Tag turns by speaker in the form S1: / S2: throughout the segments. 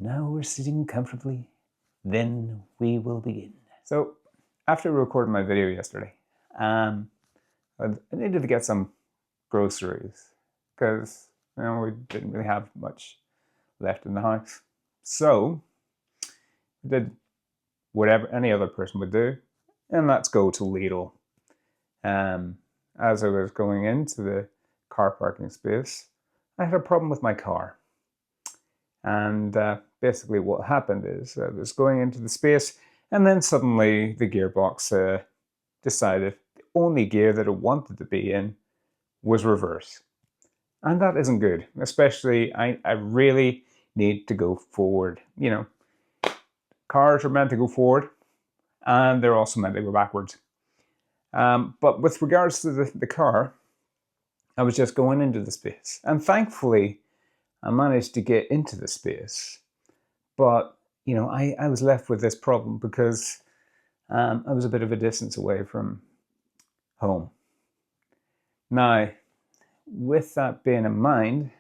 S1: Now we're sitting comfortably. Then we will begin. So, after recording my video yesterday, I needed to get some groceries because we didn't really have much left in the house. So, I did whatever any other person would do, and let's go to Lidl. As I was going into the car parking space, I had a problem with my car. And basically what happened is I was going into the space, and then suddenly the gearbox decided the only gear that it wanted to be in was reverse. And that isn't good, especially I really need to go forward. Cars are meant to go forward, and they're also meant to go backwards. But with regards to the car, I was just going into the space, and thankfully I managed to get into the space. But, I was left with this problem because I was a bit of a distance away from home. Now, with that being in mind,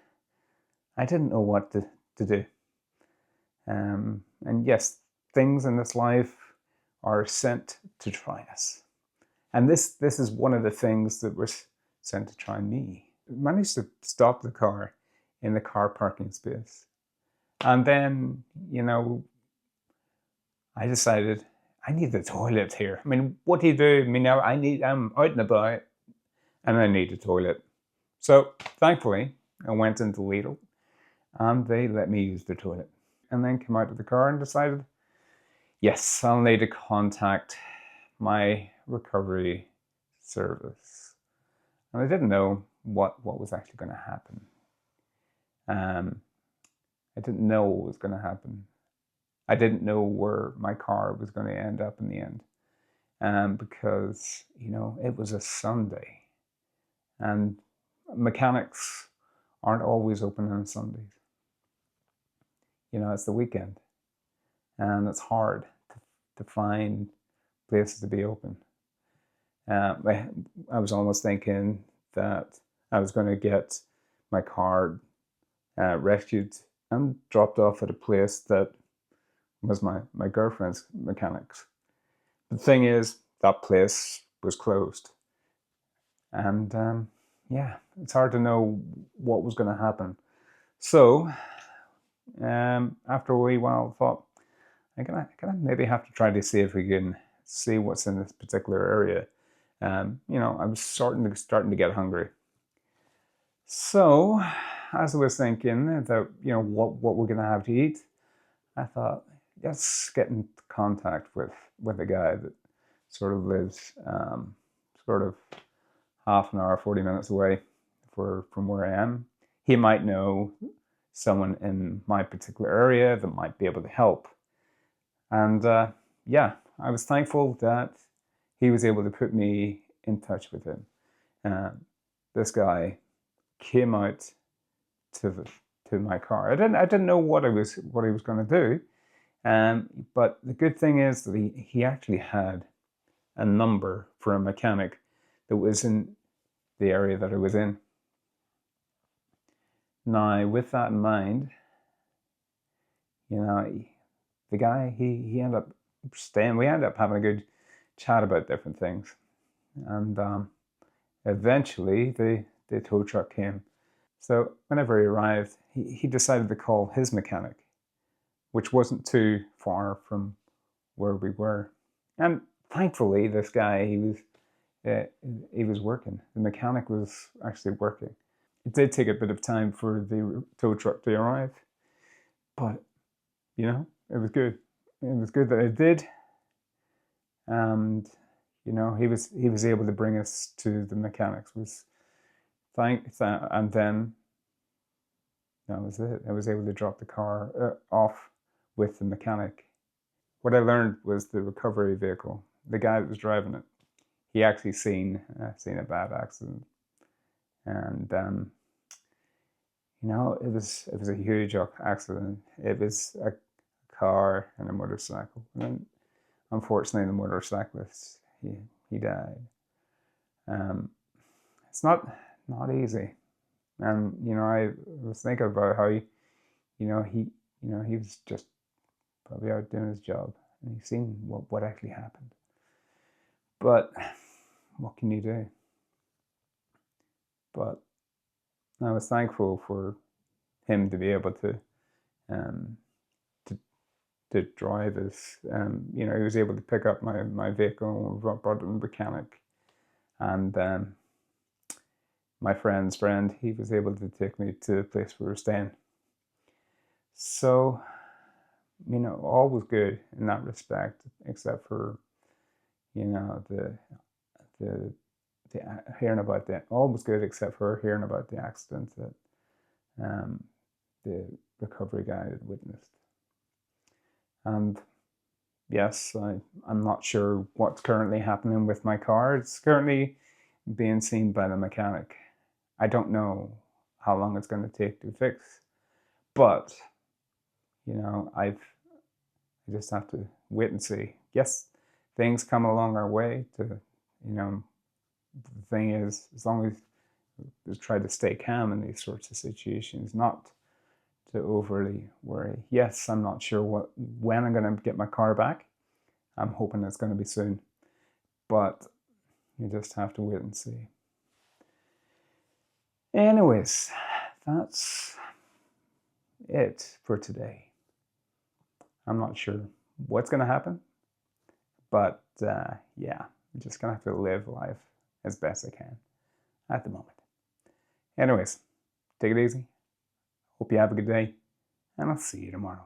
S1: I didn't know what to do. And yes, things in this life are sent to try us. And this is one of the things that was sent to try me. I managed to stop the car in the car parking space. And then, I decided I need the toilet here. I mean, what do you do? I mean, I'm out and about and I need a toilet. So thankfully, I went into Lidl and they let me use the toilet. And then came out of the car and decided, yes, I'll need to contact my recovery service. And I didn't know what was actually going to happen. I didn't know what was going to happen. I didn't know where my car was going to end up in the end, because it was a Sunday, and mechanics aren't always open on Sundays. It's the weekend, and it's hard to find places to be open. I was almost thinking that I was going to get my car rescued and dropped off at a place that was my girlfriend's mechanics. The thing is, that place was closed. And it's hard to know what was going to happen. So, after a wee while, I thought, I'm gonna maybe have to try to see if we can see what's in this particular area. I was starting to get hungry. So, as I was thinking that, what we're going to have to eat, I thought, let's get in contact with a guy that sort of lives sort of half an hour, 40 minutes away from where I am. He might know someone in my particular area that might be able to help. And I was thankful that he was able to put me in touch with him. This guy came out to my car. I didn't know what he was going to do. But the good thing is that he actually had a number for a mechanic that was in the area that I was in. Now, with that in mind, the guy, he ended up staying. We ended up having a good chat about different things. And eventually, the tow truck came. So whenever he arrived, he decided to call his mechanic, which wasn't too far from where we were. And thankfully, this guy, he was working. The mechanic was actually working. It did take a bit of time for the tow truck to arrive, but it was good. It was good that it did. And he was able to bring us to the mechanics. And then that was it. I was able to drop the car off with the mechanic. What I learned was the recovery vehicle, the guy that was driving it, he actually seen a bad accident, and it was a huge accident. It was a car and a motorcycle, and unfortunately, the motorcyclist he died. It's not easy, and I was thinking about how he You know, he was just probably out doing his job, and he's seen what actually happened. But what can you do? But I was thankful for him to be able um, to to drive us. You know, he was able to pick up my vehicle, brought it to the mechanic, and my friend's friend, he was able to take me to the place we were staying. So, you know, all was good in that respect, except for, you know, the hearing about that. All was good except for hearing about the accident that the recovery guy had witnessed. And yes, I'm not sure what's currently happening with my car. It's currently being seen by the mechanic. I don't know how long it's going to take to fix, but you know, I just have to wait and see. Yes, things come along our way. You know, the thing is, as long as we try to stay calm in these sorts of situations, not to overly worry. Yes, I'm not sure when I'm going to get my car back. I'm hoping it's going to be soon, but you just have to wait and see. Anyways, that's it for today. I'm not sure what's going to happen, but yeah, I'm just going to have to live life as best I can at the moment. Anyways, take it easy. Hope you have a good day, and I'll see you tomorrow.